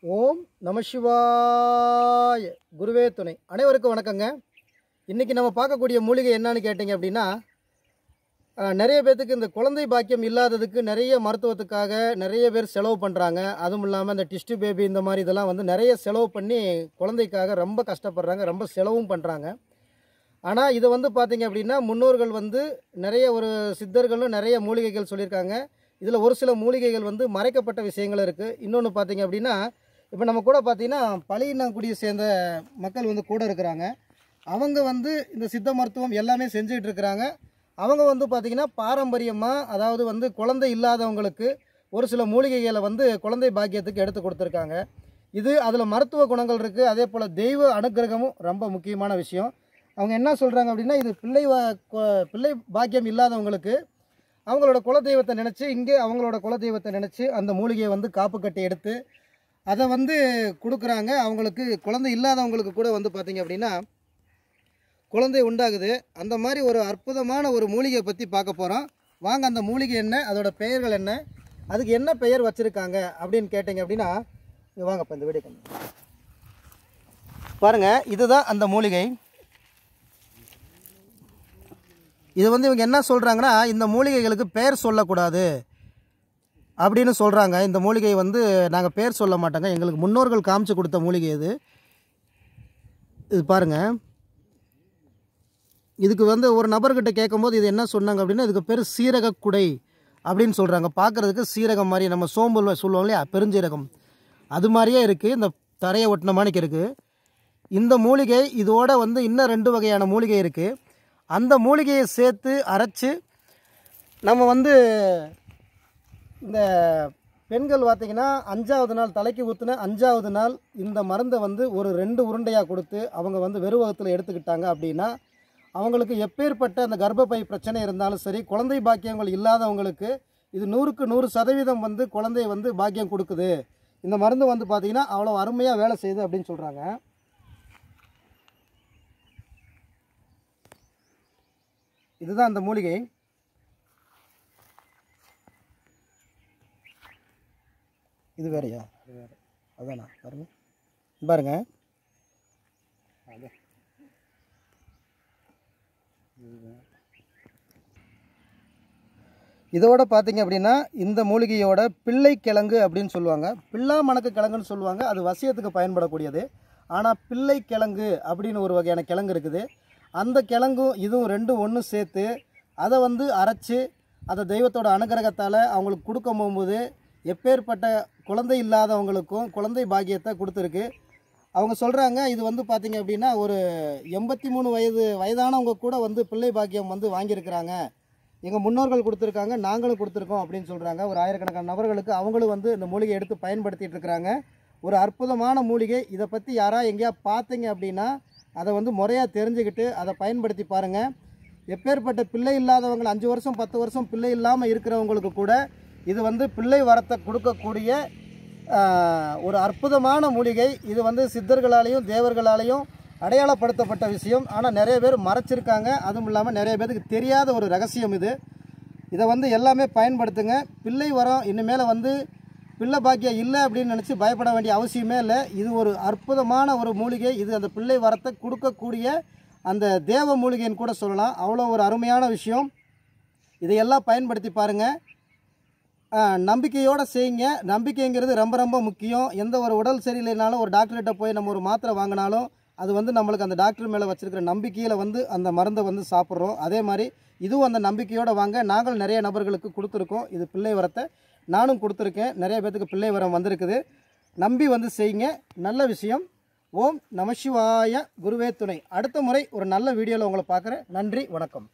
ஓம் நம சிவாய குருவே துணை. அனைவருக்கும் வணக்கங்க. இன்றைக்கி நம்ம பார்க்கக்கூடிய மூலிகை என்னன்னு கேட்டிங்க அப்படின்னா, நிறைய பேர்த்துக்கு இந்த குழந்தை பாக்கியம் இல்லாததுக்கு நிறைய மருத்துவத்துக்காக நிறைய பேர் செலவு பண்ணுறாங்க. அதுவும் இல்லாமல் இந்த டிஸ்டு பேபி இந்த மாதிரி இதெல்லாம் வந்து நிறைய செலவு பண்ணி குழந்தைக்காக ரொம்ப கஷ்டப்படுறாங்க, ரொம்ப செலவும் பண்ணுறாங்க. ஆனால் இதை வந்து பார்த்திங்க அப்படின்னா முன்னோர்கள் வந்து நிறைய ஒரு சித்தர்களும் நிறைய மூலிகைகள் சொல்லியிருக்காங்க. இதில் ஒரு சில மூலிகைகள் வந்து மறைக்கப்பட்ட விஷயங்கள் இருக்குது. இன்னொன்று பார்த்திங்க அப்படின்னா, இப்போ நம்ம கூட பார்த்திங்கன்னா பழையினங்குடியை சேர்ந்த மக்கள் வந்து கூட இருக்கிறாங்க. அவங்க வந்து இந்த சித்த மருத்துவம் எல்லாமே செஞ்சுக்கிட்டு இருக்கிறாங்க. அவங்க வந்து பார்த்திங்கன்னா பாரம்பரியமாக, அதாவது வந்து குழந்தை இல்லாதவங்களுக்கு ஒரு சில மூலிகைகளை வந்து குழந்தை பாக்கியத்துக்கு எடுத்து கொடுத்துருக்காங்க. இது அதில் மருத்துவ குணங்கள் இருக்குது. அதே போல் தெய்வ அனுக்கிரகமும் ரொம்ப முக்கியமான விஷயம். அவங்க என்ன சொல்கிறாங்க அப்படின்னா, இது பிள்ளை பாக்கியம் இல்லாதவங்களுக்கு அவங்களோட குலதெய்வத்தை நினச்சி, இங்கே அவங்களோட குலதெய்வத்தை நினச்சி அந்த மூலிகையை வந்து காப்பு கட்டி எடுத்து அதை வந்து கொடுக்குறாங்க. அவங்களுக்கு குழந்தை இல்லாதவங்களுக்கு கூட வந்து பார்த்திங்க அப்படின்னா குழந்தை உண்டாகுது. அந்த மாதிரி ஒரு அற்புதமான ஒரு மூலிகையை பற்றி பார்க்க போகிறோம். வாங்க, அந்த மூலிகை என்ன, அதோட பெயர்கள் என்ன, அதுக்கு என்ன பெயர் வச்சுருக்காங்க அப்படின்னு கேட்டிங்க அப்படின்னா, வாங்கப்பா இந்த வீடியோ பாருங்கள். இதுதான் அந்த மூலிகை. இது வந்து இவங்க என்ன சொல்கிறாங்கன்னா, இந்த மூலிகைகளுக்கு பெயர் சொல்லக்கூடாது அப்படின்னு சொல்கிறாங்க. இந்த மூலிகை வந்து நாங்கள் பேர் சொல்ல மாட்டோங்க, எங்களுக்கு முன்னோர்கள் காமிச்சு கொடுத்த மூலிகை இது. இது பாருங்கள். இதுக்கு வந்து ஒரு நபர்கிட்ட கேட்கும்போது இது என்ன சொன்னாங்க அப்படின்னா, இதுக்கு பேர் சீரகக்குடை அப்படின்னு சொல்கிறாங்க. பார்க்குறதுக்கு சீரகம் மாதிரி, நம்ம சோம்பு சொல்லுவோம் இல்லையா, பெருஞ்சீரகம், அது மாதிரியே இருக்குது. இந்த தரையை ஒட்டின மாணிக்கு இருக்குது இந்த மூலிகை. இதோட வந்து இன்னும் 2 வகையான மூலிகை இருக்குது. அந்த மூலிகையை சேர்த்து அரைச்சி நம்ம வந்து இந்த பெண்கள் பார்த்திங்கன்னா 5வது நாள் தலைக்கு ஊற்றின 5வது நாள் இந்த மருந்தை வந்து ஒரு 2 உருண்டையாக கொடுத்து அவங்க வந்து வெறுவகத்தில் எடுத்துக்கிட்டாங்க அப்படின்னா, அவங்களுக்கு எப்பேற்பட்ட அந்த கர்ப்பப்பை பிரச்சனை இருந்தாலும் சரி, குழந்தை பாக்கியங்கள் இல்லாதவங்களுக்கு இது 100க்கு 100% வந்து குழந்தை வந்து பாக்கியம் கொடுக்குது. இந்த மருந்து வந்து பார்த்திங்கன்னா அவ்வளோ அருமையாக வேலை செய்யுது அப்படின்னு சொல்கிறாங்க. இதுதான் அந்த மூலிகை. இது வேறையா? அதானா? பாருங்க பாருங்க. இதோட பார்த்தீங்க அப்படின்னா, இந்த மூலிகையோட பிள்ளை கிழங்கு அப்படின்னு சொல்லுவாங்க, பிள்ளா மணக்கு கிழங்குன்னு சொல்லுவாங்க. அது வசியத்துக்கு பயன்படக்கூடியது. ஆனால் பிள்ளை கிழங்கு அப்படின்னு ஒரு வகையான கிழங்கு இருக்குது. அந்த கிழங்கும் இதுவும் 2 ஒன்று சேர்த்து அதை வந்து அரைச்சி அதை தெய்வத்தோட அனுகிரகத்தால் அவங்களுக்கு கொடுக்க போகும்போது எப்பேற்பட்ட குழந்தை இல்லாதவங்களுக்கும் குழந்தை பாக்கியத்தை கொடுத்துருக்கு. அவங்க சொல்கிறாங்க, இது வந்து பார்த்திங்க அப்படின்னா ஒரு 83 வயதானவங்க கூட வந்து பிள்ளை பாக்கியம் வந்து வாங்கியிருக்கிறாங்க. எங்கள் முன்னோர்கள் கொடுத்துருக்காங்க, நாங்களும் கொடுத்துருக்கோம் அப்படின்னு சொல்கிறாங்க. ஒரு ஆயிரக்கணக்கான நபர்களுக்கு அவங்களும் வந்து இந்த மூலிகை எடுத்து பயன்படுத்திகிட்டு இருக்கிறாங்க. ஒரு அற்புதமான மூலிகை. இதை பற்றி யாராவது எங்கேயா பார்த்தீங்க அப்படின்னா அதை வந்து முறையாக தெரிஞ்சுக்கிட்டு அதை பயன்படுத்தி பாருங்கள். எப்பேற்பட்ட பிள்ளை இல்லாதவங்க 5 வருஷம் 10 வருஷம் பிள்ளை இல்லாமல் இருக்கிறவங்களுக்கு கூட இது வந்து பிள்ளை வரத்தை கொடுக்கக்கூடிய ஒரு அற்புதமான மூலிகை. இது வந்து சித்தர்களாலேயும் தேவர்களாலேயும் அடையாளப்படுத்தப்பட்ட விஷயம். ஆனால் நிறைய பேர் மறைச்சிருக்காங்க. அதுவும் இல்லாமல் நிறைய பேருக்கு தெரியாத ஒரு ரகசியம் இது. இதை வந்து எல்லாமே பயன்படுத்துங்க. பிள்ளை வரம் இனிமேல் வந்து பிள்ளை பாக்கியம் இல்லை அப்படின்னு நினச்சி பயப்பட வேண்டிய அவசியமே இல்லை. இது ஒரு அற்புதமான ஒரு மூலிகை. இது அந்த பிள்ளை வரத்தை கொடுக்கக்கூடிய அந்த தேவ மூலிகைன்னு கூட சொல்லலாம். அவ்வளோ ஒரு அருமையான விஷயம். இதையெல்லாம் பயன்படுத்தி பாருங்கள். நம்பிக்கையோடு செய்யுங்க. நம்பிக்கைங்கிறது ரொம்ப ரொம்ப முக்கியம். எந்த ஒரு உடல் சரியில்லைனாலும் ஒரு டாக்டர்கிட்ட போய் நம்ம ஒரு மாத்திரை வாங்கினாலும் அது வந்து நம்மளுக்கு அந்த டாக்டர் மேலே வச்சுருக்கிற நம்பிக்கையில் வந்து அந்த மருந்தை வந்து சாப்பிட்றோம். அதே மாதிரி இதுவும் அந்த நம்பிக்கையோடு வாங்க. நாங்கள் நிறைய நபர்களுக்கு கொடுத்துருக்கோம் இது பிள்ளை வரத்தை. நானும் கொடுத்துருக்கேன். நிறைய பேர்த்துக்கு பிள்ளை வரம் வந்திருக்குது. நம்பி வந்து செய்யுங்க. நல்ல விஷயம். ஓம் நம சிவாய குருவே துணை. அடுத்த முறை ஒரு நல்ல வீடியோவில் உங்களை பார்க்குறேன். நன்றி, வணக்கம்.